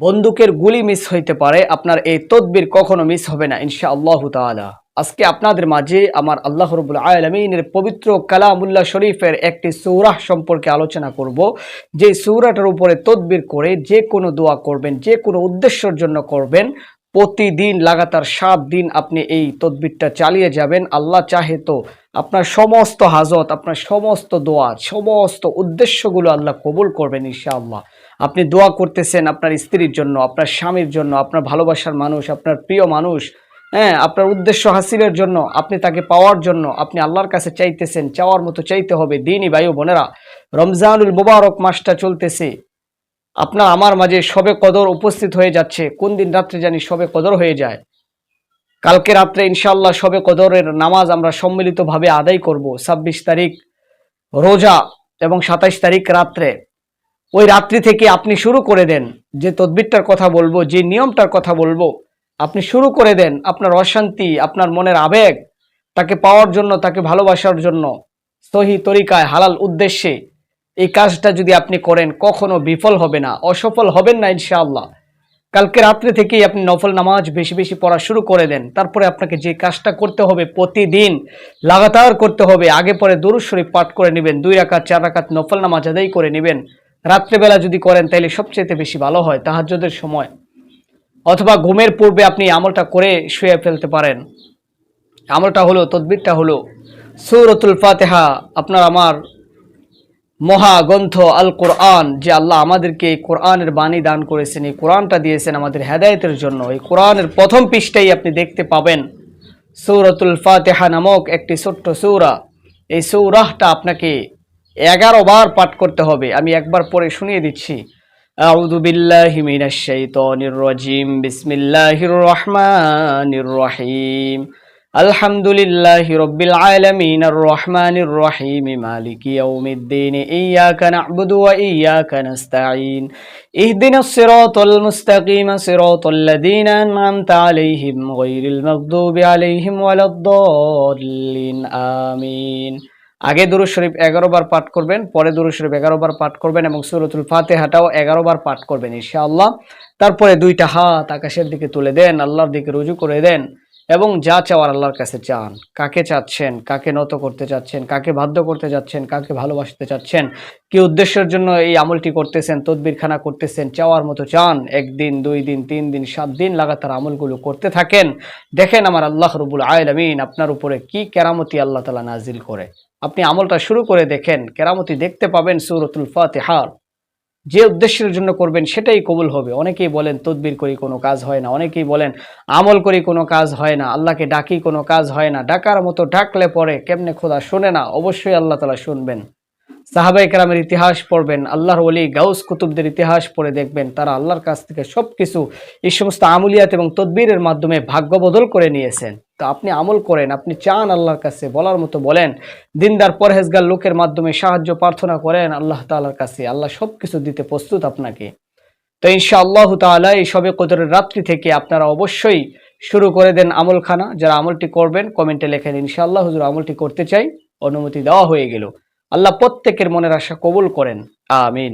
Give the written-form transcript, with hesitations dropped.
বন্দুকের গুলি মিস হইতে পারে, আপনার এই তদবির কখনো মিস হবে না ইনশাআল্লাহু তাআলা। আজকে আপনাদের মাঝে আমার আল্লাহ রাব্বুল আলামিনের পবিত্র কালামুল্লাহ শরীফের একটি সূরা সম্পর্কে আলোচনা করব। যে সূরাটার উপরে তদবির করে যে কোনো দোয়া করবেন, যে কোনো উদ্দেশ্যের জন্য করবেন, প্রতিদিন লাগাতার 7 দিন আপনি এই তদবিরটা চালিয়ে যাবেন। আল্লাহ চাহে তো আপনার সমস্ত হাজত, আপনার সমস্ত দোয়া, সমস্ত উদ্দেশ্যগুলো আল্লাহ কবুল করবেন ইনশাআল্লাহ। আপনি দোয়া করতেছেন আপনার স্ত্রীর জন্য, আপনার স্বামীর জন্য, আপনার ভালোবাসার মানুষ, আপনার প্রিয় মানুষ, হ্যাঁ, আপনার উদ্দেশ্য হাসিলের জন্য, আপনি তাকে পাওয়ার জন্য আপনি আল্লাহর কাছে চাইতেছেন। চাওয়ার মতো চাইতে হবে। দিনই ভাই বোনেরা, রমজানুল মুবারক মাসটা চলতেছে। আপনার আমার মাঝে শবে কদর উপস্থিত হয়ে যাচ্ছে। কোন দিন রাত্রে জানি শবে কদর হয়ে যায়। কালকে রাত্রে ইনশাআল্লাহ শবে কদরের নামাজ আমরা সম্মিলিতভাবে আদায় করব। 26 তারিখ রোজা এবং 27 তারিখ রাত্রে। ওই রাত্রি থেকে আপনি শুরু করে দেন। যে তদবিরটার কথা বলবো, যে নিয়মটার কথা বলবো, আপনি শুরু করে দেন। আপনার অশান্তি, আপনার মনের আবেগ, তাকে পাওয়ার জন্য, তাকে ভালোবাসার জন্য সহি তরিকায় হালাল উদ্দেশ্যে এই কাজটা যদি আপনি করেন, কখনো বিফল হবে না, অসফল হবেন না ইনশাআল্লাহ। কালকে রাত্রে থেকেই আপনি নফল নামাজ বেশি বেশি পড়া শুরু করে দেন। তারপরে আপনাকে যে কাজটা করতে হবে, প্রতিদিন লাগাতার করতে হবে। আগে পরে দুরূদ শরীফ পাঠ করে নেবেন, 2 রাকাত 4 রাকাত নফল নামাজ আদায় করে নেবেন। রাত্রেবেলা যদি করেন তাহলে সবচেয়ে বেশি ভালো হয়, তাহাজ্জুদের সময় অথবা ঘুমের পূর্বে আপনি আমলটা করে শুয়ে ফেলতে পারেন। আমলটা হলো, তদবিরটা হলো সূরাতুল ফাতিহা। আপনার আমার মহাগ্রন্থ আল কোরআন, যে আল্লাহ আমাদেরকে এই কোরআনের বাণী দান করেছেন, এই কোরআনটা দিয়েছেন আমাদের হেদায়েতের জন্য। এই কোরআনের প্রথম পৃষ্ঠায় আপনি দেখতে পাবেন সূরাতুল ফাতিহা নামক একটি ছোট্ট সূরা। এই সূরাটা আপনাকে 11 বার পাঠ করতে হবে। আমি একবার পরে শুনিয়ে দিচ্ছি। আউযু বিল্লাহি মিনাশ শাইতানির রাজিম, বিসমিল্লাহির রহমানির রহিম, আলহামদুলিল্লাহি রাব্বিল আলামিন, আর রহমানির রহিম, মালিকি ইয়াউমিদ্দিন, ইয়্যাকা না'বুদু ওয়া ইয়্যাকা নাস্তাঈন, ইহদিনাস সিরাতাল মুস্তাকিম, সিরাতাল লাযীনা আন'আমতা আলাইহিম গায়রিল মাগদুবি আলাইহিম ওয়ালাদ-দাল্লিন, আমিন। আগে দুরূদ শরীফ 11 বার পাঠ করবেন, পরে দুরূদ শরীফ 11 বার পাঠ করবেন এবং সূরাতুল ফাতিহাটাও 11 বার পাঠ করবেন ইনশাআল্লাহ। তারপরে 2টা হাত আকাশের দিকে তুলে দেন, আল্লাহর দিকে রুজু করে দেন এবং যা চাওয়ার আল্লাহর কাছে চান। কাকে চাচ্ছেন, কাকে নত করতে চাচ্ছেন, কাকে বাধ্য করতে যাচ্ছেন, কাকে ভালোবাসতে চাচ্ছেন, কি উদ্দেশ্যের জন্য এই আমলটি করতেছেন, তদবিরখানা করতেছেন, চাওয়ার মতো চান। 1 দিন, 2 দিন, 3 দিন, 7 দিন লাগাতার আমলগুলো করতে থাকেন। দেখেন আমার আল্লাহ রাব্বুল আলামিন আপনার উপরে কি কেরামতি আল্লাহ তাআলা নাজিল করে। আপনি আমলটা শুরু করে দেখেন, কেরামতি দেখতে পাবেন। সূরাতুল ফাতিহার যে উদ্দেশ্যের জন্য করবেন সেটাই কবুল হবে। অনেকেই বলেন তদবির করি কোনো কাজ হয় না, অনেকেই বলেন আমল করি কোনো কাজ হয় না, আল্লাহকে ডাকি কোনো কাজ হয় না। ডাকার মতো ডাকলে পরে কেমনে খোদা শোনে না? অবশ্যই আল্লাহ তাআলা শুনবেন। সাহাবায়ে কেরামের ইতিহাস পড়বেন, আল্লাহর ওলি গাউস কুতুবদের ইতিহাস পড়ে দেখবেন, তারা আল্লাহর কাছ থেকে সবকিছু এই সমস্ত আমলিয়াত এবং তদবিরের মাধ্যমে ভাগ্য বদল করে নিয়েছেন। তো আপনি আমল করেন, আপনি চান আল্লাহর কাছে, বলার মতো বলেন, দিনদার পরহেজগার লোকের মাধ্যমে সাহায্য প্রার্থনা করেন আল্লাহ তাআলার কাছে, আল্লাহ সবকিছু দিতে প্রস্তুত আপনাকে। তো ইনশাআল্লাহু তাআলা এই শবে কদরের রাত্রি থেকে আপনারা অবশ্যই শুরু করে দেন আমলখানা। যারা আমলটি করবেন কমেন্টে লেখেন ইনশাআল্লাহ হুজুর আমলটি করতে চাই, অনুমতি দেওয়া হয়ে গেল। আল্লাহ প্রত্যেকের মনের আশা কবুল করেন, আমিন।